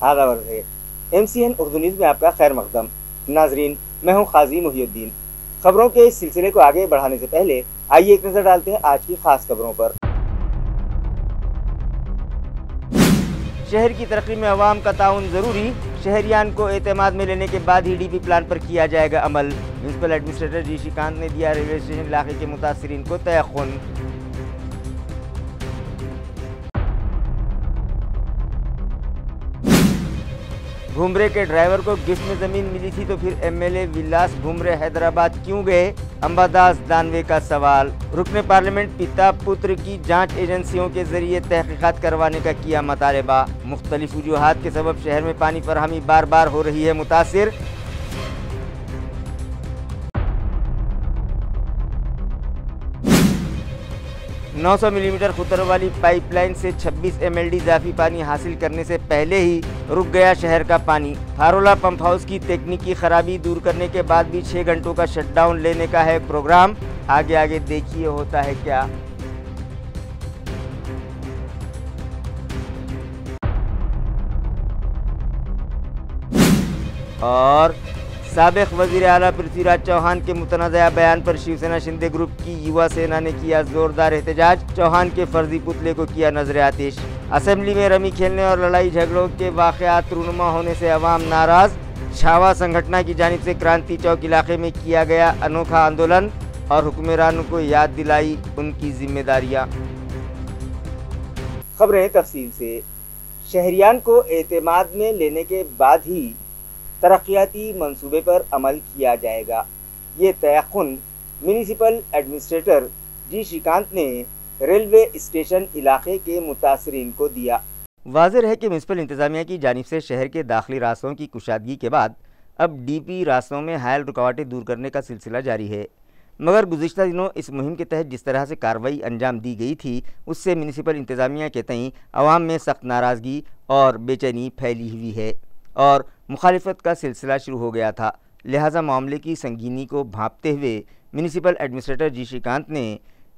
आदावर है। MCN Urdu news में आपका खैर मकदम। नाजरीन, मैं हूँ काजी मुहिउद्दीन। खबरों के इस सिलसिले को आगे बढ़ाने से पहले आइए एक नज़र डालते हैं आज की खास खबरों पर। शहर की तरक्की में अवाम का ताउन ज़रूरी, शहरियान को एतमाद में लेने के बाद ही DP प्लान पर किया जाएगा अमल। म्यूनसिपल एडमिनिस्ट्रेटर जी श्रीकांत ने दिया रेलवे स्टेशन इलाके के मुतासिरीन को तयख्खुन। भुमरे के ड्राइवर को गिफ्ट में ज़मीन मिली थी तो फिर MLA विलास भुमरे हैदराबाद क्यों गए? अंबादास दानवे का सवाल। रुकने पार्लियामेंट पिता पुत्र की जांच एजेंसियों के जरिए तहकीकात करवाने का किया मुतालबा। मुख्तलिफ वजूहात के सबब शहर में पानी फराहमी बार बार हो रही है मुतासिर। नौ 900 मिलीमीटर खुतर वाली पाइपलाइन से 26 MLD इजाफी पानी हासिल करने से पहले ही रुक गया शहर का पानी। फारोला पंप हाउस की तकनीकी खराबी दूर करने के बाद भी 6 घंटों का शटडाउन लेने का है प्रोग्राम। आगे आगे देखिए होता है क्या। और साबिक वज़ीर आला पृथ्वीराज चौहान के मुतनाज़ा बयान पर शिवसेना शिंदे ग्रुप की युवा सेना ने किया जोरदार एहतजाज। चौहान के फर्जी पुतले को किया नजर आतिश। असेंबली में रमी खेलने और लड़ाई झगड़ों के वाक़यात रूनुमा होने से अवाम नाराज़। छावा संगठन की जानिब से क्रांति चौक इलाके में किया गया अनोखा आंदोलन और हुक्मरानों को याद दिलाई उनकी जिम्मेदारियाँ। खबरें तफसील से। शहरियान को एतमाद में लेने के बाद ही तरक्याती मंसूबे पर अमल किया जाएगा। ये तयख्खुन म्यूनिसिपल एडमिनिस्ट्रेटर जी श्रीकांत ने रेलवे स्टेशन इलाके के मुतासरीन को दिया। वाज़ेह है कि म्यूनिसिपल इंतज़ामिया की जानिब से शहर के दाखिली रास्तों की कुशादगी के बाद अब DP रास्तों में हायल रुकावटें दूर करने का सिलसिला जारी है। मगर गुज़िश्ता दिनों इस मुहिम के तहत जिस तरह से कार्रवाई अंजाम दी गई थी उससे म्यूनिसिपल इंतज़ामिया के तईं अवाम में सख्त नाराज़गी और बेचैनी फैली हुई है और मुखालिफत का सिलसिला शुरू हो गया था। लिहाजा मामले की संगीनी को भांपते हुए म्यूनिसिपल एडमिनिस्ट्रेटर जी श्रीकांत ने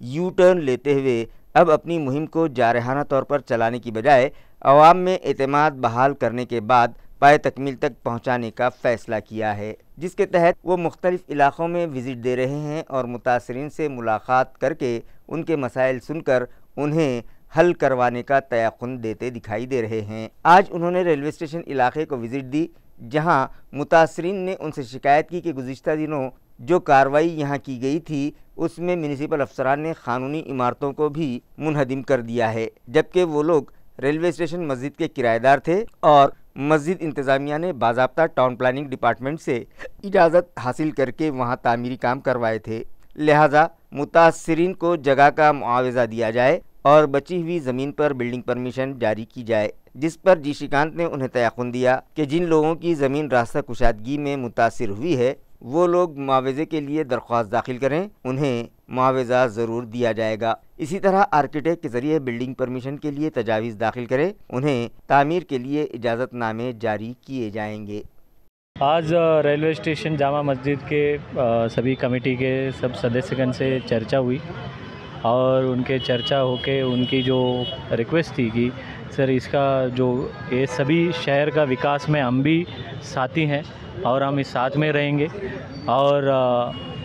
यू टर्न लेते हुए अब अपनी मुहिम को जारहाना तौर पर चलाने की बजाय अवाम में एतमाद बहाल करने के बाद पाए तकमील तक पहुँचाने का फ़ैसला किया है, जिसके तहत वो मुख्तलिफ इलाक़ों में विज़िट दे रहे हैं और मुतासरीन से मुलाकात करके उनके मसाइल सुनकर उन्हें हल करवाने का तयख्खुन देते दिखाई दे रहे हैं। आज उन्होंने रेलवे स्टेशन इलाके को विज़िट दी, जहां मुतासरीन ने उनसे शिकायत की कि गुज़िश्ता दिनों जो कार्रवाई यहां की गई थी उसमें म्यूनिसिपल अफसरान ने कानूनी इमारतों को भी मुनहदिम कर दिया है, जबकि वो लोग रेलवे स्टेशन मस्जिद के किराएदार थे और मस्जिद इंतज़ामिया ने बाज़ाब्ता टाउन प्लानिंग डिपार्टमेंट से इजाज़त हासिल करके वहाँ तामीरी काम करवाए थे। लिहाजा मुतासरीन को जगह का मुआवजा दिया जाए और बची हुई ज़मीन पर बिल्डिंग परमिशन जारी की जाए, जिस पर जी श्रीकांत ने उन्हें तयख्खुन दिया कि जिन लोगों की ज़मीन रास्ता कुशादगी में मुतासिर हुई है वो लोग मुआवजे के लिए दरख्वास्त दाखिल करें, उन्हें मुआवजा ज़रूर दिया जाएगा। इसी तरह आर्किटेक्ट के ज़रिए बिल्डिंग परमिशन के लिए तजावीज़ दाखिल करें, उन्हें तामीर के लिए इजाज़तनामे जारी किए जाएंगे। आज रेलवे स्टेशन जामा मस्जिद के सभी कमेटी के सब सदस्यगण से चर्चा हुई और उनके चर्चा होके उनकी जो रिक्वेस्ट थी कि सर इसका जो ये सभी शहर का विकास में हम भी साथी हैं और हम इस साथ में रहेंगे और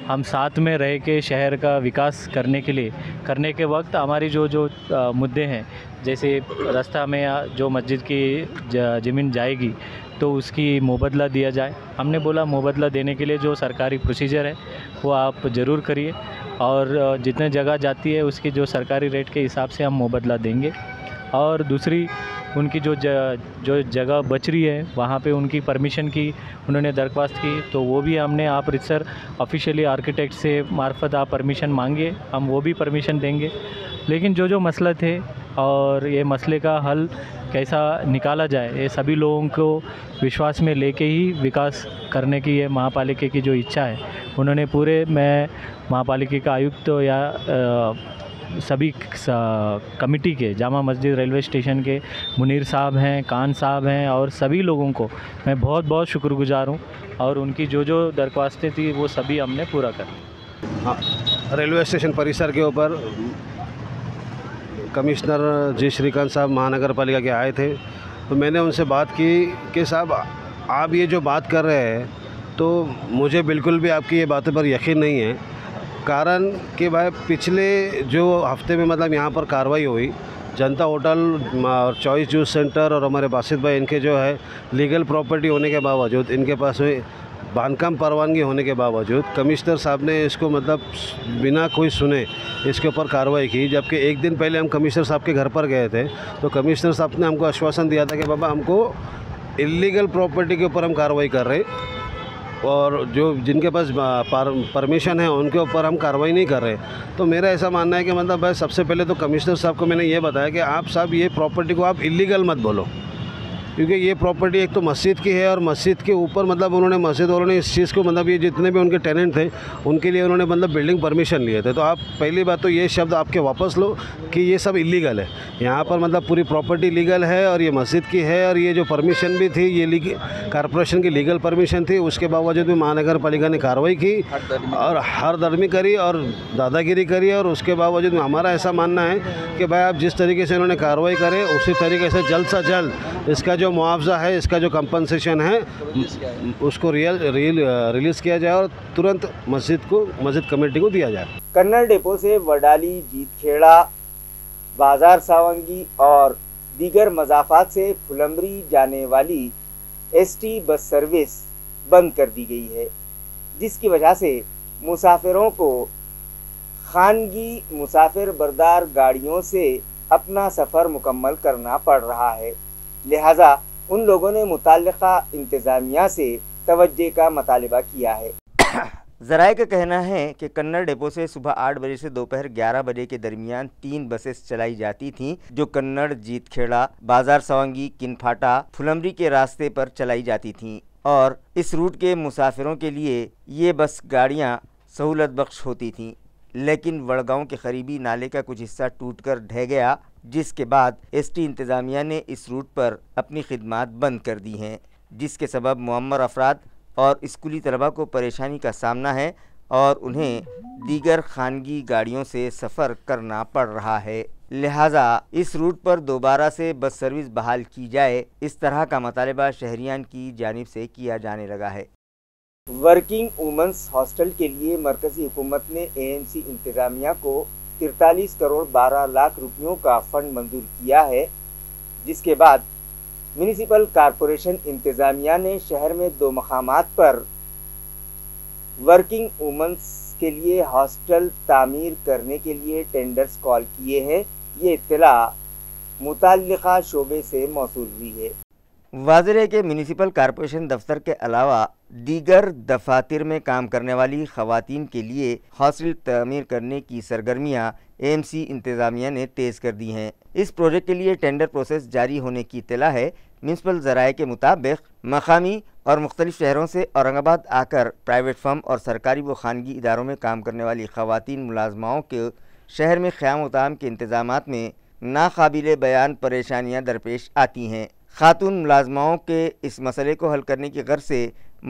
हम साथ में रह के शहर का विकास करने के वक्त हमारी जो मुद्दे हैं, जैसे रास्ता में जो मस्जिद की ज़मीन जाएगी तो उसकी मुबदला दिया जाए। हमने बोला मुबदला देने के लिए जो सरकारी प्रोसीजर है वो आप ज़रूर करिए और जितने जगह जाती है उसकी जो सरकारी रेट के हिसाब से हम मुबदला देंगे। और दूसरी उनकी जो जगह बच रही है वहाँ पे उनकी परमिशन की उन्होंने दरख्वास्त की, तो वो भी हमने आप रिसर ऑफिशियली आर्किटेक्ट से मार्फत आप परमिशन मांगिए, हम वो भी परमिशन देंगे। लेकिन जो मसला थे और ये मसले का हल कैसा निकाला जाए ये सभी लोगों को विश्वास में लेके ही विकास करने की ये महापालिका की जो इच्छा है उन्होंने पूरे मैं महापालिका का आयुक्त या सभी कमेटी के जामा मस्जिद रेलवे स्टेशन के मुनीर साहब हैं, खान साहब हैं और सभी लोगों को मैं बहुत बहुत शुक्रगुजार हूँ और उनकी जो दरख्वास्तें थी वो सभी हमने पूरा कर ली। हाँ, रेलवे स्टेशन परिसर के ऊपर कमिश्नर जी श्रीकांत साहब महानगर पालिका के आए थे तो मैंने उनसे बात की कि साहब आप ये जो बात कर रहे हैं तो मुझे बिल्कुल भी आपकी ये बातों पर यकीन नहीं है। कारण कि भाई पिछले जो हफ्ते में मतलब यहाँ पर कार्रवाई हुई, जनता होटल और चॉइस जूस सेंटर और हमारे बासित भाई, इनके जो है लीगल प्रॉपर्टी होने के बावजूद, इनके पास में बांधकाम परवानगी होने के बावजूद कमिश्नर साहब ने इसको मतलब बिना कोई सुने इसके ऊपर कार्रवाई की। जबकि एक दिन पहले हम कमिश्नर साहब के घर पर गए थे तो कमिश्नर साहब ने हमको आश्वासन दिया था कि बाबा हमको इलीगल प्रॉपर्टी के ऊपर हम कार्रवाई कर रहे और जो जिनके पास परमिशन है उनके ऊपर हम कार्रवाई नहीं कर रहे। तो मेरा ऐसा मानना है कि मतलब भाई सबसे पहले तो कमिश्नर साहब को मैंने ये बताया कि आप साहब ये प्रॉपर्टी को आप इलीगल मत बोलो, क्योंकि ये प्रॉपर्टी एक तो मस्जिद की है और मस्जिद के ऊपर मतलब उन्होंने मस्जिद वालों ने इस चीज़ को मतलब ये जितने भी उनके टेनेंट थे उनके लिए उन्होंने मतलब बिल्डिंग परमिशन लिए थे। तो आप पहली बात तो ये शब्द आपके वापस लो कि ये सब इलीगल है। यहाँ पर मतलब पूरी प्रॉपर्टी लीगल है और ये मस्जिद की है और ये जो परमिशन भी थी ये कारपोरेशन की लीगल परमिशन थी। उसके बावजूद भी महानगर पालिका ने कार्रवाई की और हरदर्मी करी और दादागिरी करी। और उसके बावजूद हमारा ऐसा मानना है कि भाई आप जिस तरीके से इन्होंने कार्रवाई करे उसी तरीके से जल्द से जल्द इसका जो मुआवजा है, इसका जो कंपनसेशन है उसको रिलीज़ किया जाए और तुरंत मस्जिद कमेटी को दिया जाए। कन्नड़ डिपो से वडाली, जीतखेड़ा, बाजार सावंगी और दीगर मज़ाफ़ात से फुलंबरी जाने वाली एसटी बस सर्विस बंद कर दी गई है, जिसकी वजह से मुसाफिरों को खानगी मुसाफिर बरदार गाड़ियों से अपना सफ़र मुकम्मल करना पड़ रहा है। लिहाजा उन लोगों ने मुताल्लिका इंतज़ामिया से तवज्जो का मुतालबा किया है। ज़राए का कहना है कि कन्नड़ डिपो से सुबह 8 बजे से दोपहर 11 बजे के दरमियान 3 बसेस चलाई जाती थीं, जो कन्नड़, जीतखेड़ा, बाजार सावंगी, किनफाटा, फुलंबरी के रास्ते पर चलाई जाती थीं और इस रूट के मुसाफिरों के लिए ये बस गाड़ियाँ सहूलत बख्श होती थीं। लेकिन वड़गांव के करीबी नाले का कुछ हिस्सा टूटकर ढह गया, जिसके बाद एसटी इंतज़ामिया ने इस रूट पर अपनी खिदमात बंद कर दी हैं, जिसके सबब मुअम्मर अफराद और स्कूली तलबा को परेशानी का सामना है और उन्हें दीगर खानगी गाड़ियों से सफ़र करना पड़ रहा है। लिहाजा इस रूट पर दोबारा से बस सर्विस बहाल की जाए, इस तरह का मुतालबा शहरियान की जानिब से किया जाने लगा है। वर्किंग वुमेंस हॉस्टल के लिए मरकज़ी हुकूमत ने एएमसी इंतज़ामिया को 43 करोड़ 12 लाख रुपयों का फ़ंड मंजूर किया है, जिसके बाद म्यूनिसिपल कॉरपोरेशन इंतज़ामिया ने शहर में 2 मकामात पर वर्किंग वुमेंस के लिए हॉस्टल तामीर करने के लिए टेंडर्स कॉल किए हैं। ये इत्तला मुताल्लिका शोबे से मौसूल हुई है। वाज़ेह है कि म्यूनिसिपल कॉरपोरेशन दफ्तर के अलावा दीगर दफातर में काम करने वाली ख़वातीन के लिए हॉस्टल तामीर करने की सरगर्मियाँ एएमसी इंतज़ामिया ने तेज़ कर दी हैं। इस प्रोजेक्ट के लिए टेंडर प्रोसेस जारी होने की इत्तला है। म्यूनिसिपल ज़राए के मुताबिक मकामी और मुख्तलिफ शहरों से औरंगाबाद आकर प्राइवेट फर्म और सरकारी व खानगी इदारों में काम करने वाली ख़वातीन मुलाजमाओं के शहर में क़याम व ताम के इंतज़ामात में नाकाबिले बयान परेशानियाँ दरपेश आती हैं। खातून मुलाजमाओं के इस मसले को हल करने की गर्ज से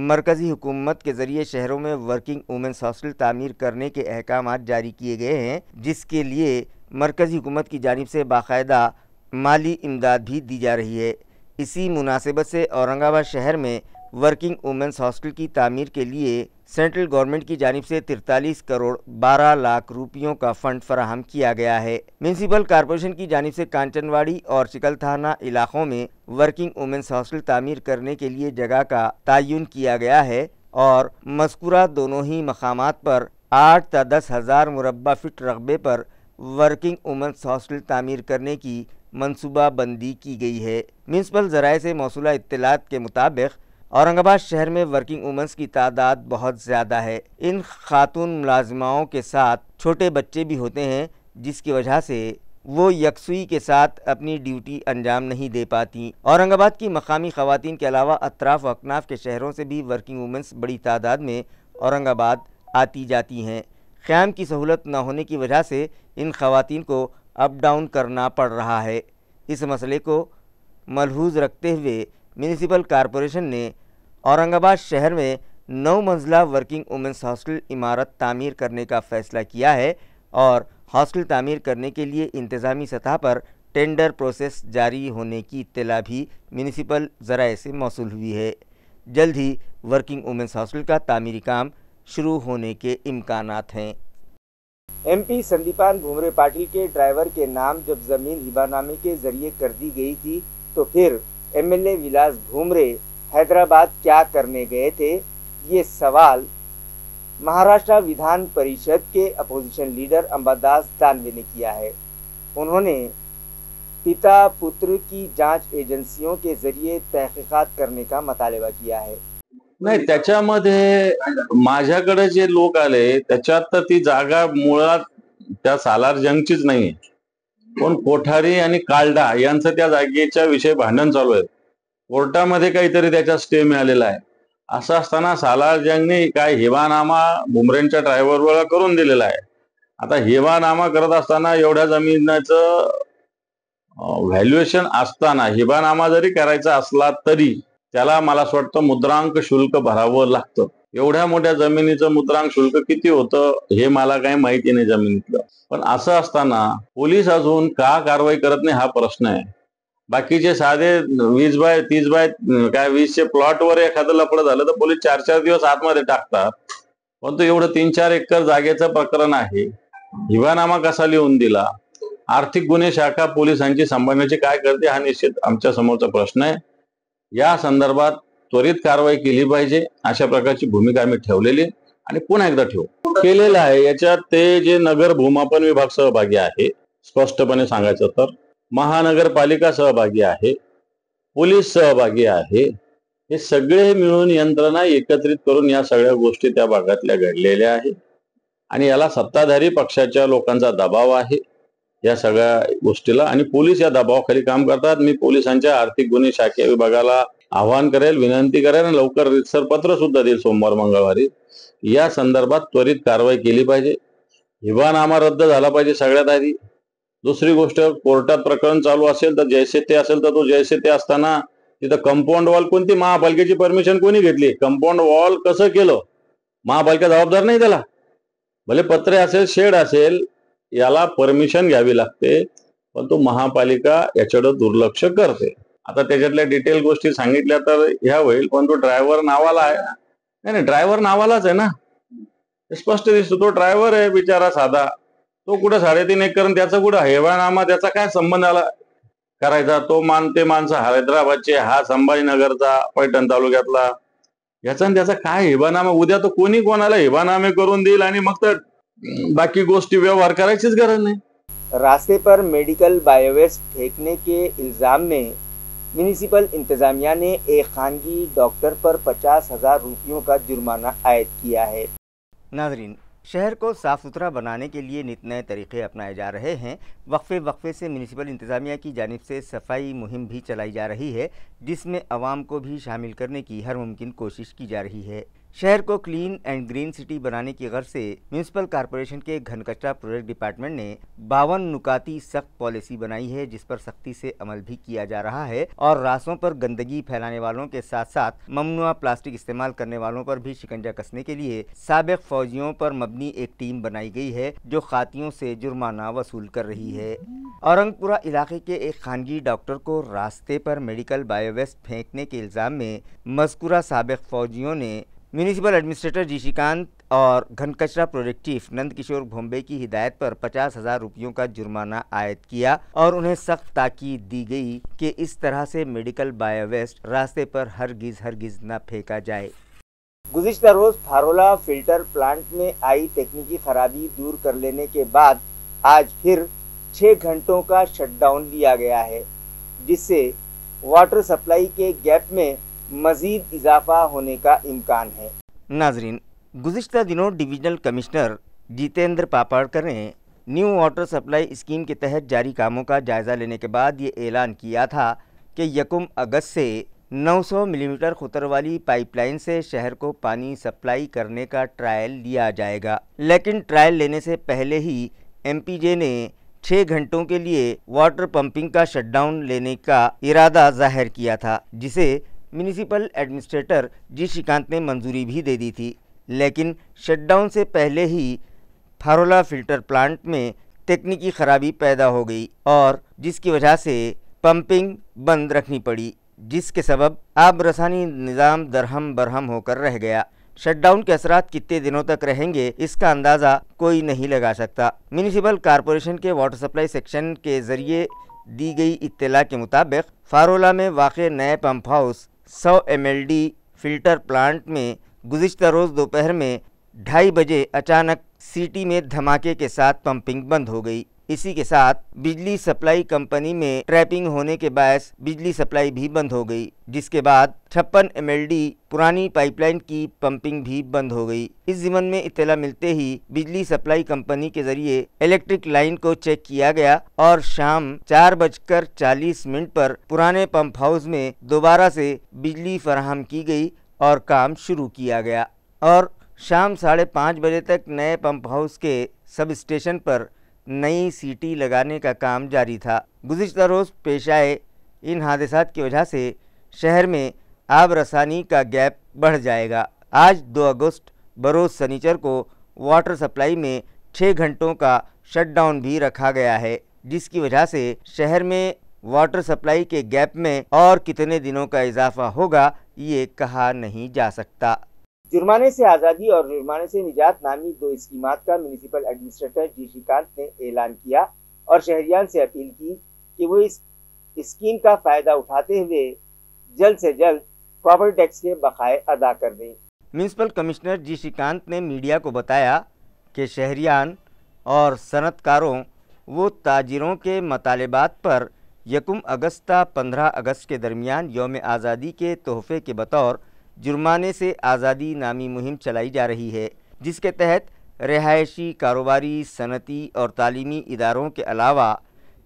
मरकज़ी हुकूमत के ज़रिए शहरों में वर्किंग वुमेंस हॉस्टल तामीर करने के अहकामात जारी किए गए हैं, जिसके लिए मरकज़ी हुकूमत की जानिब से बाकायदा माली इमदाद भी दी जा रही है। इसी मुनासिबत से औरंगाबाद शहर में वर्किंग वुमेंस हॉस्टल की तामीर के लिए सेंट्रल गवर्नमेंट की जानिब से 43 करोड़ 12 लाख रुपयों का फ़ंड फराहम किया गया है। म्यूनिसिपल कॉरपोरेशन की जानिब से कांचनवाड़ी और चिकल थाना इलाकों में वर्किंग वुमेंस हॉस्टल तामीर करने के लिए जगह का तयन किया गया है और मज़कूरा दोनों ही मकामात पर 8 से 10 हज़ार मुरब्बा फीट रकबे पर वर्किंग वुमेंस हॉस्टल तामीर करने की मनसूबा बंदी की गई है। म्यूनिसिपल ज़राए से मौसूला इत्तलात के मुताबिक औरंगाबाद शहर में वर्किंग वुमेंस की तादाद बहुत ज़्यादा है। इन खातून मुलाजमाओं के साथ छोटे बच्चे भी होते हैं, जिसकी वजह से वो यकसुई के साथ अपनी ड्यूटी अंजाम नहीं दे पाती। औरंगाबाद की मकामी ख़वातीन के अलावा अतराफ़ व अकनाफ के शहरों से भी वर्किंग वुमेंस बड़ी तादाद में औरंगाबाद आती जाती हैं। क़याम की सहूलत न होने की वजह से इन ख़वातीन को अप डाउन करना पड़ रहा है। इस मसले को मलहूज़ रखते हुए म्यूनिसिपल कॉरपोरेशन ने औरंगाबाद शहर में 9 मंजिला वर्किंग वुमेंस हॉस्टल इमारत तामीर करने का फ़ैसला किया है और हॉस्टल तामीर करने के लिए इंतज़ामी सतह पर टेंडर प्रोसेस जारी होने की इत्तला भी म्यूनिसिपल ज़राए से मौसूल हुई है। जल्द ही वर्किंग वुमेंस हॉस्टल का तामीरी काम शुरू होने के इम्कानात हैं। एमपी संदीपान भूमरे पाटिल के ड्राइवर के नाम जब ज़मीन हिबानामे के जरिए कर दी गई थी तो फिर एमएलए विलास भूमरे हैदराबाद क्या करने गए थे, ये सवाल महाराष्ट्र विधान परिषद के अपोजिशन लीडर अंबादास दानवे ने किया है। उन्होंने पिता पुत्र की जांच एजेंसियों के जरिए तहकीकात करने का मुतालबा किया है। नाही, त्याच्यामध्ये माझ्याकडे जे लोक आले त्याच्यात तर ती जागा मुळात त्या सालार जंगचीच नाहीये, पण कोठारी आणि कालडा यांचं त्या जागेच्या विषयी भांडण चालू आहे। कोर्टामध्ये काहीतरी त्याचा स्टे मिळालेला आहे। असं असताना सालार जंगने काय हिबानामा भुमरेंच्या ड्रायव्हरवर करून दिलेला आहे। आता हिबानामा करत असताना एवढ्या जमिनीचं व्हॅल्युएशन असताना हिबानामा जरी करायचा असला तरी त्याला मला असं वाटतं मुद्रांक शुल्क भरावं लागतं। एवढ्या मोठ्या जमिनीचं मुद्रांक शुल्क किती होतं हे मला काही माहिती नाही जमिनीतलं, पण असं असताना पोलीस अजून का कारवाई करत नाही हा प्रश्न आहे। बाकीचे साधे 20 बाय 30 बाय काय 20चे प्लॉटवर एखादं लफडं झालं तर पोलीस 4-4 दिवस आतमध्ये टाकतात, पण तो एवढं 3-4 एकर जागेचं प्रकरण आहे, हिबानामा कसा लिहून दिला? आर्थिक गुन्हे शाखा पोलिसांची सांभाळण्याची काय करते हा निश्चित आमच्या समोरचा प्रश्न आहे। या संदर्भात त्वरित कारवाई केली पाहिजे अशा प्रकारची भूमिका आम्ही ठेवलेली आणि पुन्हा एकदा केलेलं आहे। याच्यात ते जे नगर भूमापन विभाग सहभागी आहे, स्पष्टपणे सांगायचं तर महानगरपालिका सहभागी आहे, पोलीस सहभागी आहे, हे सगळे मिळून यंत्रणा एकत्रित करून या सगळ्या गोष्टी त्या भागातल्या घडलेल्या आहेत आणि याला सत्ताधारी पक्षाच्या लोकांचा दबाव आहे या सगळ्या गोष्टीला, आणि पोलीस या दबावाखाली काम करतात। मी पोलिसांच्या आर्थिक गुन्हे शाखे विभागाला आवाहन करेल, विनंती करेल आणि लवकर रितसर पत्र सुद्धा देईल सोमवार मंगळवारी। या संदर्भात त्वरित कारवाई केली पाहिजे, हिबानामा रद्द झाला पाहिजे सगळ्यात आधी। दुसरी गोष्ट, कोर्टात प्रकरण चालू असेल तर जैसे ते असेल तर तो जैसे ते असताना तिथं कंपाऊंड वॉल कोणती महापालिकेची परमिशन कोणी घेतली, कंपाऊंड वॉल कसं केलं, महापालिका जबाबदार नाही त्याला। भले पत्रे असेल शेड असेल याला परमिशन घ्यावी लागते, पण तो महापालिका याच्याकडे दुर्लक्ष करते। आता त्याच्यातल्या डिटेल गोष्टी सांगितल्या तर ह्या होईल, पण तो ड्रायव्हर नावाला आहे, नाही ड्रायव्हर नावालाच आहे ना, स्पष्ट दिसतो तो ड्रायव्हर आहे बिचारा साधा। तो कुठं 3.5 एकर त्याचा कुठं हिबानामा त्याचा काय संबंध आला करायचा? तो ते माणसं हैदराबादचे, हा संभाजीनगरचा पैठण तालुक्यातला, याचा आणि त्याचा काय हिबानामा? उद्या तो कोणी कोणाला हिबानामे करून देईल आणि मग तर बाकी गोष्टी व्यवहार करायचीच गरज नहीं। रास्ते पर मेडिकल बायोवेस्ट फेंकने के इल्ज़ाम में म्यूनिसिपल इंतजामिया ने एक खानगी डॉक्टर पर 50,000 रुपयों का जुर्माना आयद किया है। नाजरीन, शहर को साफ़ सुथरा बनाने के लिए नित नए तरीक़े अपनाए जा रहे हैं। वक्फे से म्यूनिसिपल इंतजामिया की जानिब से सफाई मुहिम भी चलाई जा रही है, जिसमें आवाम को भी शामिल करने की हर मुमकिन कोशिश की जा रही है। शहर को क्लीन एंड ग्रीन सिटी बनाने की गर्ज से म्यूनिसिपल कॉरपोरेशन के घन कचरा प्रोजेक्ट डिपार्टमेंट ने 52 नुकाती सख्त पॉलिसी बनाई है, जिस पर सख्ती से अमल भी किया जा रहा है और रास्तों पर गंदगी फैलाने वालों के साथ साथ ममनुआ प्लास्टिक इस्तेमाल करने वालों पर भी शिकंजा कसने के लिए साबिक फौजियों पर मबनी एक टीम बनाई गई है, जो खातियों से जुर्माना वसूल कर रही है। औरंगपुरा इलाके के एक खानगी डॉक्टर को रास्ते पर मेडिकल बायोवेस्ट फेंकने के इल्ज़ाम में मज़कूरा साबिक फौजियों ने म्यूनिसिपल एडमिनिस्ट्रेटर जी श्रीकांत और घन कचरा प्रोजेक्ट चीफ नंद किशोर भोंबे की हिदायत पर 50,000 रुपयों का जुर्माना आयद किया और उन्हें सख्त ताकीद दी गई कि इस तरह से मेडिकल बायोवेस्ट रास्ते पर हरगिज़ न फेंका जाए। गुज़िश्ता रोज़ फारोला फिल्टर प्लांट में आई तकनीकी खराबी दूर कर लेने के बाद आज फिर 6 घंटों का शटडाउन लिया गया है, जिससे वाटर सप्लाई के गैप में मज़ीद इजाफा होने का इम्कान है। नाजरीन, गुज़िश्ता दिनों डिविजनल कमिश्नर जितेंद्र पापड़कर ने न्यू वाटर सप्लाई स्कीम के तहत जारी कामों का जायज़ा लेने के बाद ये ऐलान किया था कि 1 अगस्त से 900 मिलीमीटर खुतर वाली पाइपलाइन से शहर को पानी सप्लाई करने का ट्रायल लिया जाएगा। लेकिन ट्रायल लेने से पहले ही एमपीजे ने 6 घंटों के लिए वाटर पंपिंग का शटडाउन लेने का इरादा जाहिर किया था, जिसे म्यूनिसिपल एडमिनिस्ट्रेटर जी श्रीकांत ने मंजूरी भी दे दी थी। लेकिन शटडाउन से पहले ही फारोला फिल्टर प्लांट में तकनीकी खराबी पैदा हो गई और जिसकी वजह से पंपिंग बंद रखनी पड़ी, जिसके सबब आब रसानी निज़ाम दरहम बरहम होकर रह गया। शटडाउन के असरात कितने दिनों तक रहेंगे इसका अंदाज़ा कोई नहीं लगा सकता। म्यूनिसिपल कॉरपोरेशन के वाटर सप्लाई सेक्शन के ज़रिए दी गई इत्तला के मुताबिक फारोला में वाक़े नए pump house 100 MLD filter plant में गुज़िश्ता रोज़ दोपहर में 2:30 बजे अचानक सीटी में धमाके के साथ पंपिंग बंद हो गई। इसी के साथ बिजली सप्लाई कंपनी में ट्रैपिंग होने के बायस बिजली सप्लाई भी बंद हो गई, जिसके बाद 56 MLD पुरानी पाइपलाइन की पंपिंग भी बंद हो गई। इस ज़िमन में इत्तला मिलते ही बिजली सप्लाई कंपनी के जरिए इलेक्ट्रिक लाइन को चेक किया गया और शाम 4:40 पर पुराने पंप हाउस में दोबारा से बिजली फराहम की गई और काम शुरू किया गया और शाम 5:30 बजे तक नए पंप हाउस के सब स्टेशन पर नई सीटी लगाने का काम जारी था। गुज़िश्ता रोज़ पेश आए इन हादसात की वजह से शहर में आब रसानी का गैप बढ़ जाएगा। आज 2 अगस्त बरोज़ सनीचर को वाटर सप्लाई में 6 घंटों का शटडाउन भी रखा गया है, जिसकी वजह से शहर में वाटर सप्लाई के गैप में और कितने दिनों का इजाफा होगा ये कहा नहीं जा सकता। जुर्माने से आज़ादी और जुर्माने से निजात नामी 2 स्कीमात का म्यूनिसिपल एडमिनिस्ट्रेटर जी श्रीकांत ने ऐलान किया और शहरियान से अपील की कि वो इस स्कीम का फ़ायदा उठाते हुए जल्द से जल्द प्रॉपर्टी टैक्स के बकाए अदा कर दें। म्यूनिसिपल कमिश्नर जी श्रीकांत ने मीडिया को बताया कि शहरियान और सनतकारों व ताजिरों के मतालबात पर 1 अगस्त ता 15 अगस्त के दरमियान यौम आज़ादी के तोहफ़े के बतौर जुर्माने से आज़ादी नामी मुहिम चलाई जा रही है, जिसके तहत रिहायशी, कारोबारी, सनती और तालीमी इदारों के अलावा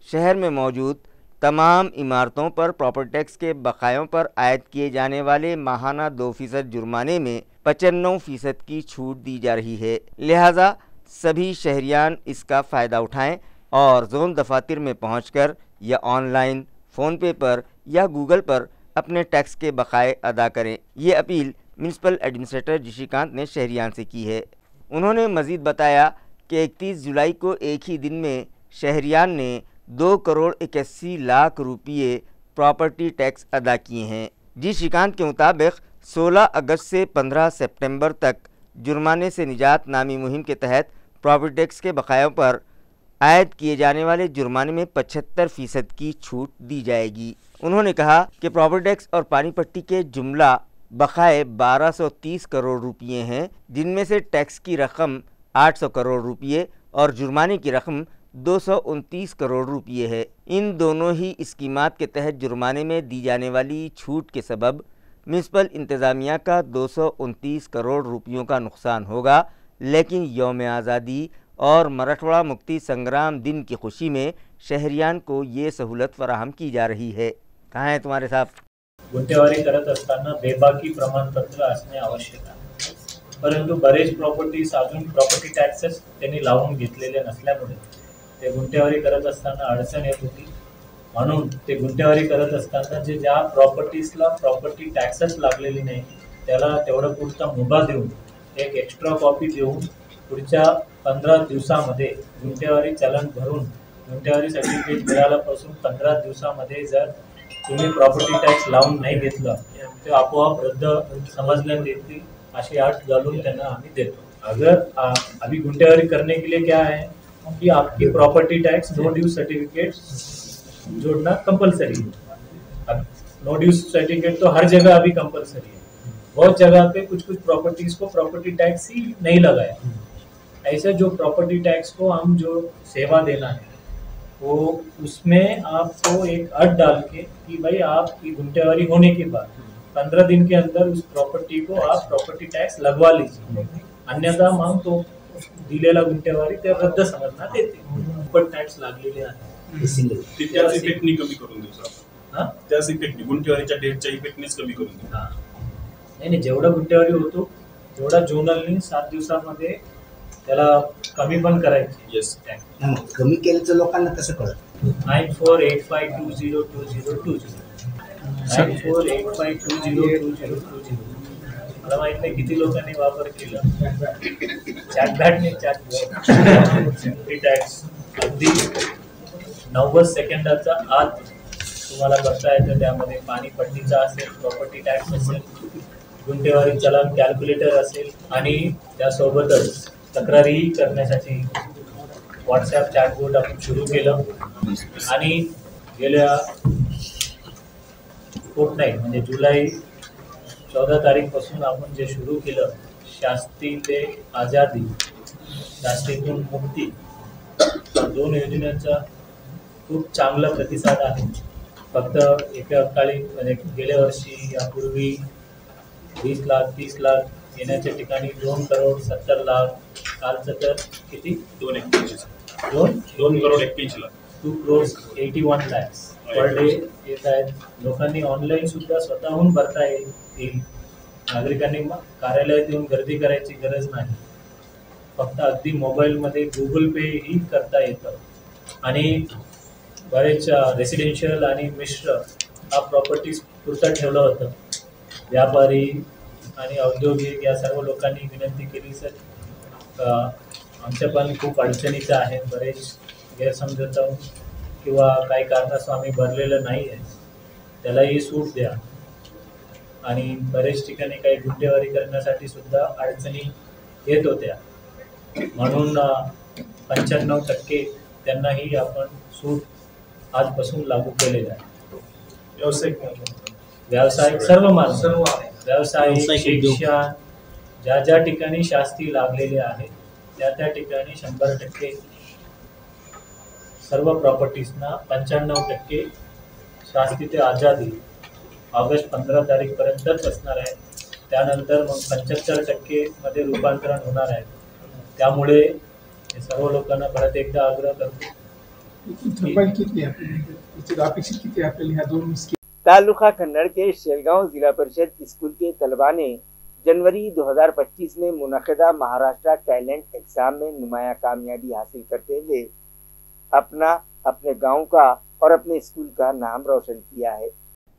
शहर में मौजूद तमाम इमारतों पर प्रॉपर्टी टैक्स के बकायों पर आयद किए जाने वाले माहाना 2% जुर्माने में 95% की छूट दी जा रही है। लिहाजा सभी शहरियान इसका फ़ायदा उठाएं और जोन दफातर में पहुंचकर या ऑनलाइन फ़ोन पे पर या गूगल पर अपने टैक्स के बकाए अदा करें। ये अपील म्यूनिसिपल एडमिनिस्ट्रेटर जी श्रीकांत ने शहरियान से की है। उन्होंने मज़ीद बताया कि 31 जुलाई को एक ही दिन में शहरियान ने 2,81,00,000 रुपये प्रॉपर्टी टैक्स अदा किए हैं। जी श्रीकांत के मुताबिक 16 अगस्त से 15 सितंबर तक जुर्माने से निजात नामी मुहिम के तहत प्रॉपर्टी टैक्स के बकायों पर आयद किए जाने वाले जुर्माने में 75% की छूट दी जाएगी। उन्होंने कहा कि प्रॉपर्टी टैक्स और पानी पट्टी के जुमला बकाए 1230 करोड़ रुपये हैं, जिनमें से टैक्स की रकम 800 करोड़ रुपये और जुर्माने की रकम 229 करोड़ रुपये है। इन दोनों ही स्कीमात के तहत जुर्माने में दी जाने वाली छूट के सबब म्यूनिसिपल इंतज़ामिया का 229 करोड़ रुपयों का नुकसान होगा, लेकिन यौम आज़ादी और मराठवाड़ा मुक्ति संग्राम दिन की खुशी में शहरियान को ये सहूलत फराहम की जा रही है। कहाँ है तुम्हारे साहब? गुंठेवारी करत असताना बेबाकी प्रमाणपत्र असणे आवश्यक आहे, परंतु बरेच प्रॉपर्टीज अजून प्रॉपर्टी टॅक्सेस त्यांनी लावून घेतलेले नसल्यामुळे ते गुंठेवारी करत असताना अडचण येत होती। म्हणून ते गुंठेवारी करत असताना ज्या प्रॉपर्टीजला प्रॉपर्टी टॅक्सेस लागलेली नाही त्याला तेवढा पुरता मुभा देऊन एक एक्स्ट्रा कॉपी देऊन पुढच्या 15 दिवसामध्ये गुंठेवारी चलन भरून गुंठेवारी सर्टिफिकेट मिळाल्यापासून 15 दिवसामध्ये जर तुम्ही प्रॉपर्टी टैक्स लावून नहीं घेतलं तो आपोआप रद्द समझण्यात येतील अशी अट घालून त्यांना आम्ही देतो। अगर अभी गुंठेवारी करने के लिए क्या है कि आपकी property tax no due certificate जोड़ना कंपलसरी है। नो ड्यू सर्टिफिकेट तो हर जगह अभी कंपलसरी है, बहुत जगह पे कुछ प्रॉपर्टीज को प्रॉपर्टी टैक्स ही नहीं लगा है। ऐसे जो प्रॉपर्टी टैक्स को हम जो सेवा देना है वो उसमें आपको एक अट डाल के कि भाई आपकी गुंठेवारी होने के बाद 15 दिन के अंदर उस प्रॉपर्टी को आप प्रॉपर्टी टैक्स लगवा लीजिए, अन्यथा मग तो दिलेला गुंठेवारी ते रद्द समजण्यात येते। प्रॉपर्टी टॅक्स लागलेले आहे त्याच इफेक्टनी कमी करून देऊ आपण। त्याच इफेक्टनी गुंठेवारीच्या डेटच्या इफेक्टनीच कमी करून देऊ। नाही जेवढा गुंठेवारी होतो तेवढा जोनलनी 7 दिवसांमध्ये त्याला कमी पण करायची। येस कमी केलं लोकांना कसं कळत? 9485202020 9485202020 मला माहित नाही किती लोकांनी वापर केला। चॅटबॅटने चॅटबॉट टॅक्स अगदी 90 सेकंदाचा आत तुम्हाला बघता येतं. त्यामध्ये पाणी पट्टीचा असेल, प्रॉपर्टी टॅक्स असेल, गुंठेवारी चलन कॅल्क्युलेटर असेल आणि त्यासोबतच तक्रारीही करण्यासाठी व्हॉट्सॲप चॅटबोट आपण सुरू केलं. आणि गेल्या फोर्टनाईट म्हणजे जुलै 14 तारीखपासून आपण जे सुरू केलं, शास्ती ते आझादी, शास्तीतून मुक्ती, या 2 योजनेचा खूप चांगला प्रतिसाद आहे. फक्त एकाकाळी म्हणजे गेल्या वर्षी यापूर्वी 20 लाख 30 लाख येण्याच्या ठिकाणी 2 करोड 70 लाख, कालचं तर किती 2 करोड 81 लाख 2 करोड 81 लॅक्स पर डे येत आहेत. लोकांनी ऑनलाईन सुद्धा स्वतःहून भरता येईल. नागरिकांनी कार्यालयात येऊन गर्दी करायची गरज नाही. फक्त अगदी मोबाईलमध्ये गुगल पे ही करता येतं. आणि बरेच रेसिडेन्शियल आणि मिश्र हा प्रॉपर्टीज पुरता ठेवलं होतं. व्यापारी आणि औद्योगिक या सर्व लोकांनी विनंती केली, सर आमच्या पण खूप अडचणीचं आहे, बरेच गैरसमजत किंवा काही कारणास्तव आम्ही भरलेलं नाही आहे, त्यालाही सूट द्या. आणि बरेच ठिकाणी काही गुंठेवारी करण्यासाठी सुद्धा अडचणी येत होत्या, म्हणून 95% त्यांनाही आपण सूट आजपासून लागू केलेलं आहे. व्यावसायिक सर्व माणसं, व्यावसायिक, शिक्षण, ज्या ठिकाणी शास्ती लागलेले आहे त्या ठिकाणी 100% सर्व प्रॉपर्टीजना 95% शास्ती ते आझादी ऑगस्ट 15 तारीखपर्यंतच असणार आहे. त्यानंतर मग 75% मध्ये रूपांतरण होणार आहे. त्यामुळे हे सर्व लोकांना परत एकदा आग्रह करतो. तालुका कन्नड़ के शेलगांव जिला परिषद स्कूल के तलबा ने जनवरी 2025 में मुनक़िदा महाराष्ट्र टैलेंट एग्जाम में नुमाया कामयाबी हासिल करते हुए अपने गांव का और अपने स्कूल का नाम रोशन किया है।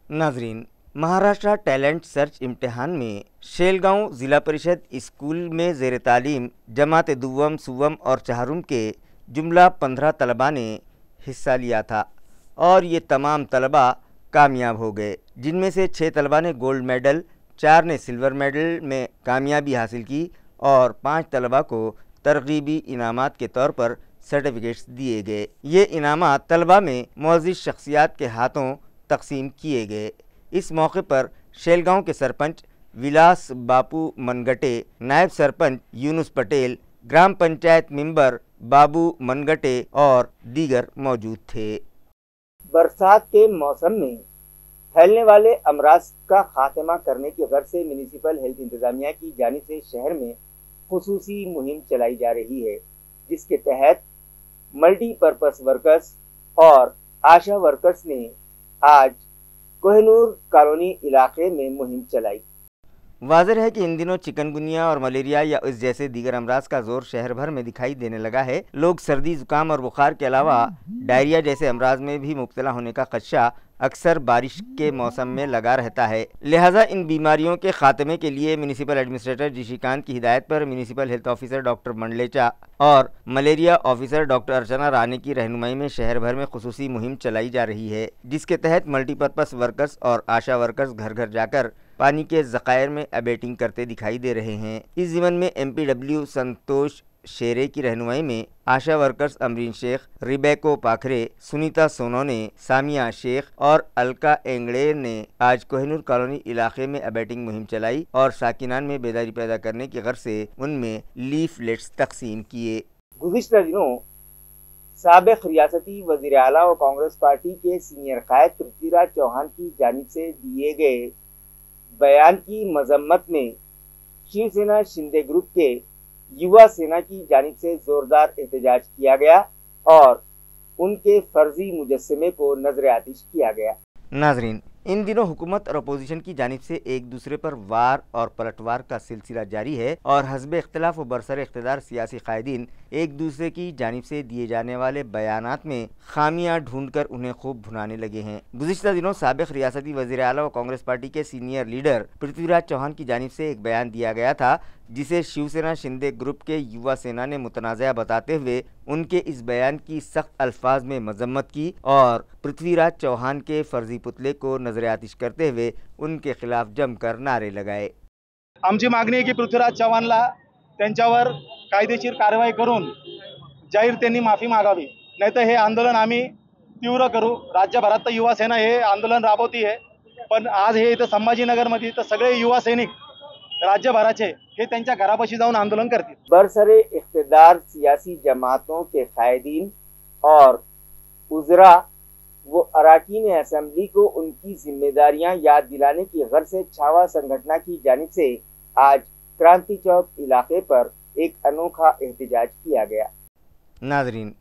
नाजरीन, महाराष्ट्र टैलेंट सर्च इम्तिहान में शेलगांव ज़िला परिषद स्कूल में ज़ेर तालीम जमात दुव्वम सुव्वम और चहारुम के जुमला 15 तलबा ने हिस्सा लिया था और ये तमाम तलबा कामयाब हो गए, जिनमें से 6 तलबा ने गोल्ड मेडल, 4 ने सिल्वर मेडल में कामयाबी हासिल की और 5 तलबा को तरगीबी इनामात के तौर पर सर्टिफिकेट्स दिए गए। ये इनामात तलबा में मुअज़्ज़िज़ शख्सियात के हाथों तकसीम किए गए। इस मौके पर शेलगांव के सरपंच विलास बापू मनगटे, नायब सरपंच यूनुस पटेल, ग्राम पंचायत मेंबर बाबू मनगटे और दीगर मौजूद थे। बरसात के मौसम में फैलने वाले अमराज का खात्मा करने की गर्ज से म्यूनिसिपल हेल्थ इंतजामिया की जानिब से शहर में खुसूसी मुहिम चलाई जा रही है, जिसके तहत मल्टीपर्पस वर्कर्स और आशा वर्कर्स ने आज कोहिनूर कॉलोनी इलाके में मुहिम चलाई। वाज़ेह है कि इन दिनों चिकनगुनिया और मलेरिया या इस जैसे दीगर अमराज का जोर शहर भर में दिखाई देने लगा है। लोग सर्दी, जुकाम और बुखार के अलावा डायरिया जैसे अमराज में भी मुब्तला होने का खदशा अक्सर बारिश के मौसम में लगा रहता है। लिहाजा इन बीमारियों के खात्मे के लिए म्यूनिसिपल एडमिनिस्ट्रेटर जी श्रीकांत की हिदायत पर municipal health officer doctor Mandlecha और मलेरिया ऑफिसर डॉक्टर अर्चना रानी की रहनुमाई में शहर भर में खुसूसी मुहिम चलाई जा रही है, जिसके तहत मल्टीपर्पज़ वर्कर्स और आशा वर्कर्स घर घर जाकर पानी के ज़खायर में अबेटिंग करते दिखाई दे रहे हैं। इस ज़िमन में MPW संतोष शेरे की रहनुमाई में आशा वर्कर्स अमरीन शेख, रिबेको पाखरे, सुनीता सोनोने, सामिया शेख और अलका एंगड़े ने आज कोहिनूर कॉलोनी इलाके में अबेटिंग मुहिम चलाई और साकिनान में बेदारी पैदा करने की गर्ज से उनमें लीफलेट्स तकसीम किए। गुज़िश्ता दिनों साबिक़ रियासती वज़ीर आला और कांग्रेस पार्टी के सीनियर कायद पृथ्वीराज चौहान की जानिब से दिए गए बयान की मजम्मत में शिवसेना शिंदे ग्रुप के युवा सेना की जानिब से जोरदार एहतजाज किया गया और उनके फर्जी मुजस्समे को नजर आतिश किया गया। नाजरीन, इन दिनों हुकूमत और अपोजिशन की जानिब से एक दूसरे पर वार और पलटवार का सिलसिला जारी है और हस्ब इख्तिलाफ व बरसर इख्तिदार सियासी कायदीन एक दूसरे की जानिब से दिए जाने वाले बयानात में खामियां ढूंढकर उन्हें खूब भुनाने लगे हैं। गुज़िश्ता दिनों साबिक़ रियासती वज़ीर आला व कांग्रेस पार्टी के सीनियर लीडर पृथ्वीराज चौहान की जानिब से एक बयान दिया गया था, जिसे शिवसेना शिंदे ग्रुप के युवा सेना ने मुतनाज़ा बताते हुए उनके इस बयान की सख्त अल्फाज में मजम्मत की और पृथ्वीराज चौहान के फर्जी पुतले को नजर आतिश करते हुए उनके खिलाफ जमकर नारे लगाए। आमची मागणी आहे की पृथ्वीराज चव्हाणला त्यांच्यावर कायदेशीर कारवाई करून जाहीर त्यांनी माफी मागावी, नाहीतर हे आंदोलन आम्ही तीव्र करू। राज्यभरात तर युवा सेना हे आंदोलन राबवती आहे, पण आज हे इथं संभाजीनगरमध्ये तर सगळे युवा सैनिक राज्यभराचे हे त्यांच्या घरापाशी जाऊन आंदोलन करतील। बरसरे इख्तिदार सियासी जमातों के कायदीन और उजरा वो अरकान असेंबली को उनकी जिम्मेदारियां याद दिलाने की गर्ज से छावा संगठन की जानिब से आज क्रांति चौक इलाके पर एक अनोखा एहतजाज किया गया। नाजरीन,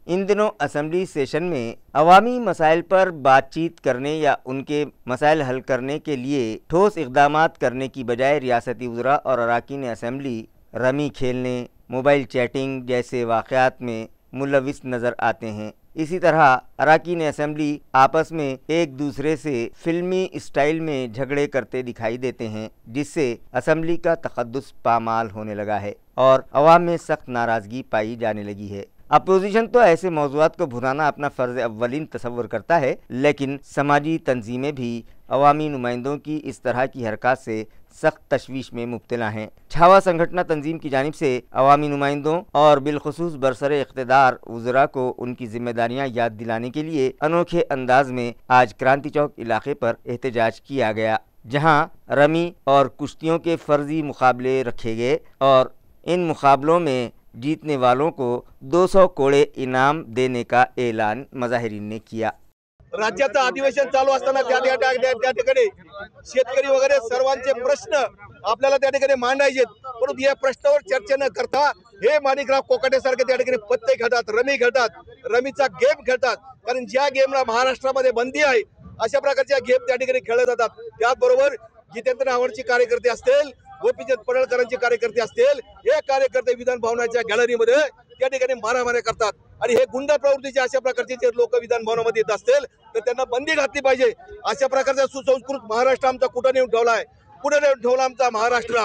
इन दिनों असेंबली सेशन में अवामी मसाइल पर बातचीत करने या उनके मसाइल हल करने के लिए ठोस इक़दामात करने की बजाय रियासती वज़रा और अरकान असेंबली रमी खेलने, मोबाइल चैटिंग जैसे वाक़यात में मुलविस नज़र आते हैं। इसी तरह अरकान असेंबली आपस में एक दूसरे से फिल्मी स्टाइल में झगड़े करते दिखाई देते हैं, जिससे असेंबली का तक़द्दुस पामाल होने लगा है और अवाम में सख्त नाराज़गी पाई जाने लगी है। अपोजिशन तो ऐसे मौज़ूआत को भुनाना अपना फ़र्ज़ अव्वलीन तसव्वुर करता है, लेकिन समाजी तंजीमें भी अवामी नुमाइंदों की इस तरह की हरकत से सख्त तशवीश में मुब्तला हैं। छावा संगठन तंजीम की जानिब से अवामी नुमाइंदों और बिलखुसूस बरसरे इख्तिदार वज़रा को उनकी जिम्मेदारियां याद दिलाने के लिए अनोखे अंदाज में आज क्रांति चौक इलाके पर एहतजाज किया गया, जहां रमी और कुश्तियों के फ़र्जी मुकाबले रखे गए और इन मुकाबलों में जीतने वालों को 200 कोड़े इनाम देने का ऐलान मज़ाहिरीन ने किया। राज्याचं अधिवेशन चालू असताना त्या ठिकाणी शेतकरी वगैरे सर्वांचे प्रश्न आपल्याला त्या ठिकाणी मांडायचे, परंतु या प्रश्नावर चर्चा न करता हे माणिकराव कोकाटे सारखे त्या ठिकाणी पत्ते खेळतात, रमी खेळतात, रमीचा गेम खेळतात। कारण ज्या गेमला महाराष्ट्रामध्ये बंदी आहे अशा प्रकारच्या गेम त्या ठिकाणी खेळले जातात। त्याचबरोबर जितेंद्र आव्हाडचे कार्यकर्ते असतील, गोपीचंद पडळकरांचे कार्यकर्ते असतील, हे कार्यकर्ते विधान भवनाच्या गॅलरीमध्ये त्या ठिकाणी मारामाऱ्या करतात आणि हे गुंड प्रवृत्तीचे अशा प्रकारचे जे लोक विधान भवनामध्ये येत असतील तर त्यांना बंदी घातली पाहिजे। अशा प्रकारचा सुसंस्कृत महाराष्ट्र आमचा कुठे नेऊन ठेवलाय, कुठे नेऊन ठेवला आमचा महाराष्ट्र।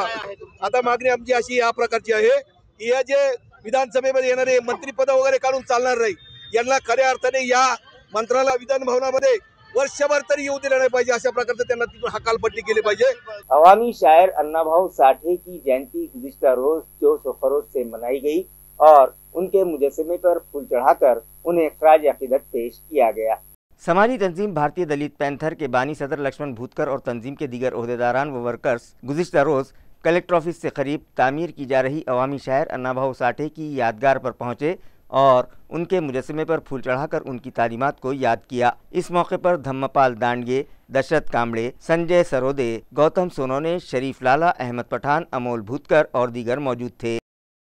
आता मागणी आमची अशी या प्रकारची आहे की या जे विधानसभेमध्ये येणारे मंत्रीपद वगैरे काढून चालणार नाही, यांना खऱ्या अर्थाने या मंत्रालय विधान भवनामध्ये वर्षभर तरी येऊ दिलं नाही पाहिजे, अशा प्रकारचं त्यांना तिथून हकालपट्टी केली पाहिजे। अवामी शायर अन्नाभाऊ साठे की जयंती गुज़िश्ता रोज जोश व खरोश से मनाई गई और उनके मुजस्समे पर फूल चढ़ाकर उन्हें खराज अकीदत पेश किया गया। समाजी तंजीम भारतीय दलित पैंथर के बानी सदर लक्ष्मण भूतकर और तंजीम के दीगर ओहदेदारान व वर्कर्स गुज़िश्ता रोज़ कलेक्टर ऑफिस से करीब तामीर की जा रही अवामी शायर अन्नाभाऊ साठे की यादगार पर पहुँचे और उनके मुजस्समे पर फूल चढ़ाकर उनकी तालीमात को याद किया। इस मौके पर धम्मपाल दांडगे, दशरथ कामड़े, संजय सरोदे, गौतम सोनोने, शरीफ लाला, अहमद पठान, अमोल भूतकर और दीगर मौजूद थे।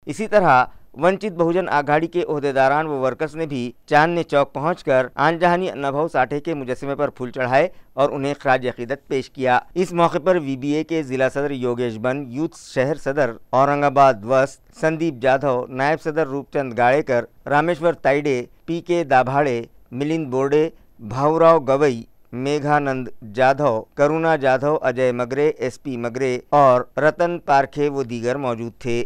इसी तरह वंचित बहुजन आघाड़ी के ओहदेदारान व वर्कर्स ने भी चांदनी चौक पहुंचकर आनजहानी अन्नाभाऊ साठे के मुजस्समे पर फूल चढ़ाए और उन्हें खराज अकीदत पेश किया। इस मौके पर VBA के जिला सदर योगेश बन, यूथ शहर सदर औरंगाबाद वस्त संदीप जाधव, नायब सदर रूपचंद गाड़ेकर, रामेश्वर ताइडे, PK दाभाड़े, मिलिंद बोर्डे, भाऊराव गवई, मेघानंद जाधव, करुणा जाधव, अजय मगरे, SP मगरे और रतन पारखे वो दीगर मौजूद थे।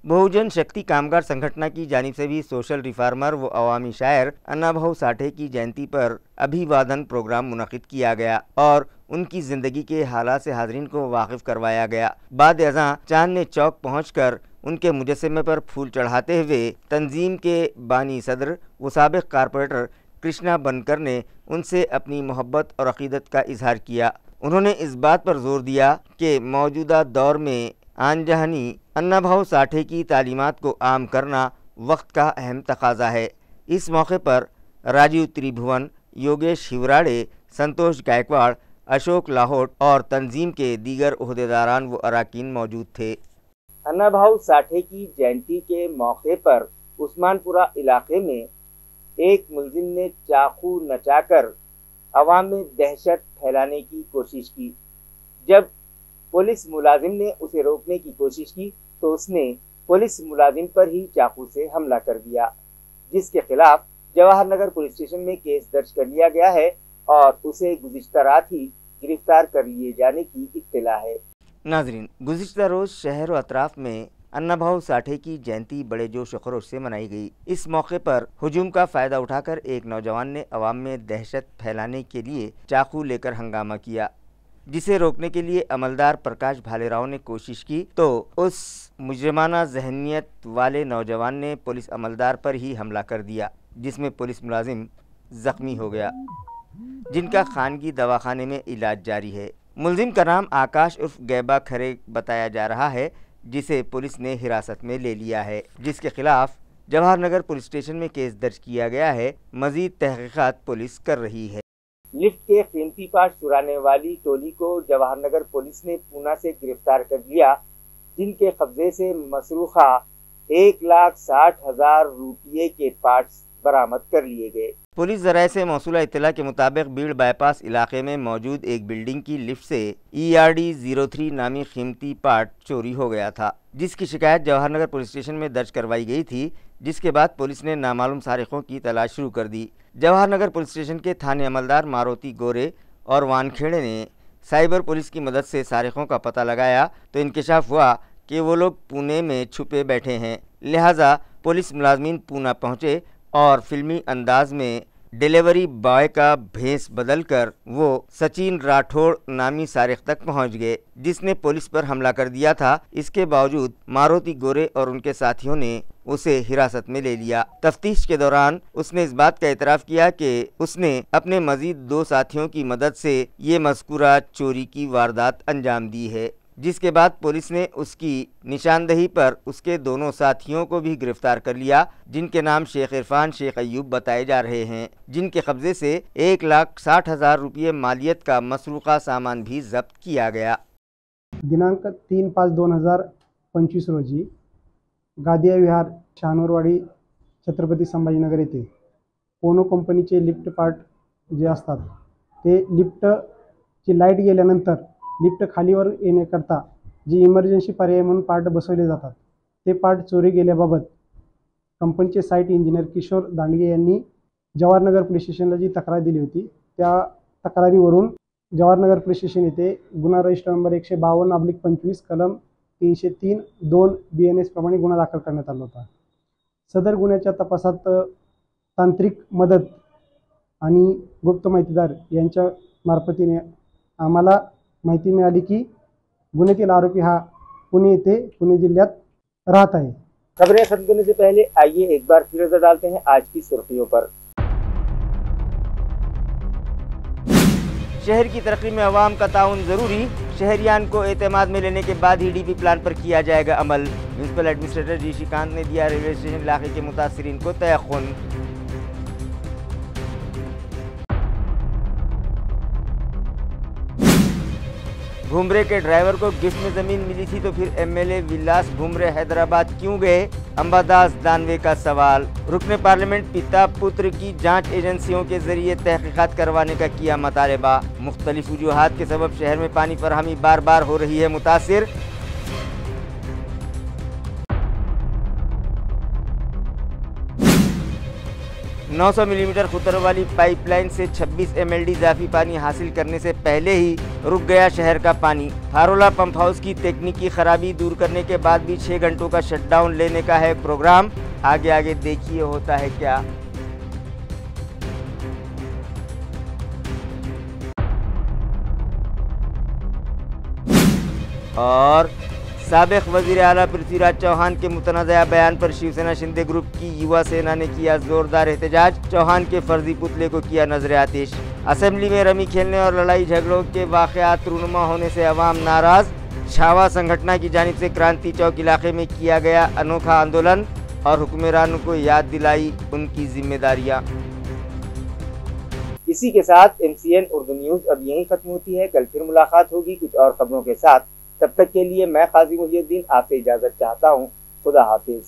बहुजन शक्ति कामगार संगठन की जानिब से भी सोशल रिफार्मर व अवामी शायर अन्नाभाऊ साठे की जयंती पर अभिवादन प्रोग्राम मुनक़िद किया गया और उनकी ज़िंदगी के हालात से हाज़रीन को वाकिफ़ करवाया गया। बाद अज़ां चांदनी चौक पहुंचकर उनके मुजस्समे पर फूल चढ़ाते हुए तंजीम के बानी सदर व साबिक़ कारपोरेटर कृष्णा बनकर ने उनसे अपनी मोहब्बत और अक़ीदत का इजहार किया। उन्होंने इस बात पर जोर दिया कि मौजूदा दौर में आनजहानी अन्नाभाऊ साठे की तालीमात को आम करना वक्त का अहम तकाजा है। इस मौके पर राजीव त्रिभुवन, योगेश हिवराड़े, संतोष गायकवाड़, अशोक लाहौट और तंजीम के दीगर ओहदेदारान व अरकान मौजूद थे। अन्नाभाऊ साठे की जयंती के मौके पर उस्मानपुरा इलाके में एक मुलजिम ने चाकू नचाकर अवाम में दहशत फैलाने की कोशिश की। जब पुलिस मुलाजिम ने उसे रोकने की कोशिश की तो उसने पुलिस मुलाजिम पर ही चाकू से हमला कर दिया, जिसके खिलाफ जवाहर नगर पुलिस स्टेशन में केस दर्ज कर लिया गया है और उसे गुज़िश्ता रात ही गिरफ्तार कर लिए जाने की इत्तला है। नाजरीन, गुज़िश्ता रोज़ शहर व अतराफ में अन्ना भाऊ साठे की जयंती बड़े जोश व खरोश से मनाई गई। इस मौके पर हुजूम का फ़ायदा उठाकर एक नौजवान ने अवाम में दहशत फैलाने के लिए चाकू लेकर हंगामा किया, जिसे रोकने के लिए अमलदार प्रकाश भालेराव ने कोशिश की तो उस मुजरिमाना जहनियत वाले नौजवान ने पुलिस अमलदार पर ही हमला कर दिया, जिसमें पुलिस मुलाजिम ज़ख्मी हो गया, जिनका खानगी दवाखाने में इलाज जारी है। मुलजिम का नाम आकाश उर्फ गैबा खरे बताया जा रहा है, जिसे पुलिस ने हिरासत में ले लिया है, जिसके खिलाफ जवाहर नगर पुलिस स्टेशन में केस दर्ज किया गया है। मजीद तहकीकात पुलिस कर रही है। लिफ्ट के कीमती पार्ट चुराने वाली टोली को जवाहर नगर पुलिस ने पूना से गिरफ्तार कर लिया, जिनके कब्जे से मसरूखा 1,60,000 रुपये के पार्ट्स बरामद कर लिए गए। पुलिस ज़राए से मौसूला इत्तला के मुताबिक बीड़ बाईपास इलाके में मौजूद एक बिल्डिंग की लिफ्ट से ERD 03 नामी कीमती पार्ट चोरी हो गया था, जिसकी शिकायत जवाहर नगर पुलिस स्टेशन में दर्ज करवाई गई थी, जिसके बाद पुलिस ने नामालूम सारिकों की तलाश शुरू कर दी। जवाहर नगर पुलिस स्टेशन के थाने अमलदार मारुति गोरे और वानखेड़े ने साइबर पुलिस की मदद से सारिकों का पता लगाया तो इंकशाफ हुआ कि वो लोग पुणे में छुपे बैठे हैं। लिहाजा पुलिस मुलाजमीन पूना पहुँचे और फिल्मी अंदाज में डिलीवरी बॉय का भेस बदलकर वो सचिन राठौड़ नामी सारिक तक पहुंच गए, जिसने पुलिस पर हमला कर दिया था। इसके बावजूद मारुति गोरे और उनके साथियों ने उसे हिरासत में ले लिया। तफ्तीश के दौरान उसने इस बात का एतराफ़ किया कि उसने अपने मजीद 2 साथियों की मदद से ये मज़कूरा चोरी की वारदात अंजाम दी है, जिसके बाद पुलिस ने उसकी निशानदही पर उसके दोनों साथियों को भी गिरफ्तार कर लिया, जिनके नाम शेख इरफान शेख अयूब बताए जा रहे हैं, जिनके कब्जे से 1,60,000 रुपये मालियत का मसरूक़ा सामान भी जब्त किया गया। दिनांक 3/5/2025 रोजी गादिया विहार शहानूरवाडी छत्रपती संभाजीनगर येथे पोनो कंपनीचे लिफ्ट पार्ट जे असतात ते लिफ्टची लाईट गेल्यानंतर लिफ्ट खालीवर येण्याकरता जे इमर्जन्सी पर्याय म्हणून पार्ट बसवले जातात ते पार्ट चोरी गेल्याबाबत कंपनीचे साईट इंजिनियर किशोर दांडगे यांनी जवाहरनगर पोलीस स्टेशनला जी तक्रार दिली होती त्या तक्रारीवरून जवाहरनगर पोलीस स्टेशन येथे गुन्हा रजिस्टर नंबर 152/25 कलम 303(2) BNS प्रमाणे गुन्हा दाखल करण्यात आला होता। सदर गुन्ह्याच्या तपासात तांत्रिक मदत आणि गुप्त माहितीदार यांच्या मार्फतीने आम्हाला माहिती मिळाली की गुन्ह्यातील आरोपी हा पुणे जिल्ह्यात राहत आहे। खबरें खत्म करने से पहले आइए एक बार फिर नजर डालते हैं आज की सुर्खियों पर। शहर की तरक्की में अवाम का ताउन जरूरी, शहरियान को एतमाद में लेने के बाद ही DP प्लान पर किया जाएगा अमल। म्यूनसिपल एडमिनिस्ट्रेटर जी श्रीकांत ने दिया रेलवे स्टेशन इलाके के मुतासिरीन को तयख्खुन। भुमरे के ड्राइवर को गिफ्ट में जमीन मिली थी तो फिर MLA विलास भुमरे हैदराबाद क्यों गए, अंबादास दानवे का सवाल। रुकने पार्लियामेंट पिता पुत्र की जांच एजेंसियों के जरिए तहकीकात करवाने का किया मुतालबा। मुख्तलिफ वजूहात के सबब शहर में पानी फराहमी बार बार हो रही है मुतासिर। $900 मिलीमीटर खुतर वाली पाइपलाइन से 26 MLD इजाफी पानी हासिल करने से पहले ही रुक गया शहर का पानी। हारोला पंप हाउस की तकनीकी खराबी दूर करने के बाद भी 6 घंटों का शटडाउन लेने का है प्रोग्राम। आगे देखिए होता है क्या। और साबिक वज़ीर आला पृथ्वीराज चौहान के मुतनाज़ा बयान पर शिवसेना शिंदे ग्रुप की युवा सेना ने किया जोरदार एहतजाज। चौहान के फर्जी पुतले को किया नजर आतिश। असेंबली में रमी खेलने और लड़ाई झगड़ों के वाक़यात रूनुमा होने से अवाम नाराज। छावा संगठन की जानिब से क्रांति चौक इलाके में किया गया अनोखा आंदोलन और हुक्मरानों को याद दिलाई उनकी जिम्मेदारियाँ। इसी के साथ MCN उर्दू न्यूज़ अब यहीं खत्म होती है। कल फिर मुलाकात होगी कुछ और खबरों के साथ। तब तक के लिए मैं काजी मुहिउद्दीन आपसे इजाज़त चाहता हूँ। खुदा हाफिज।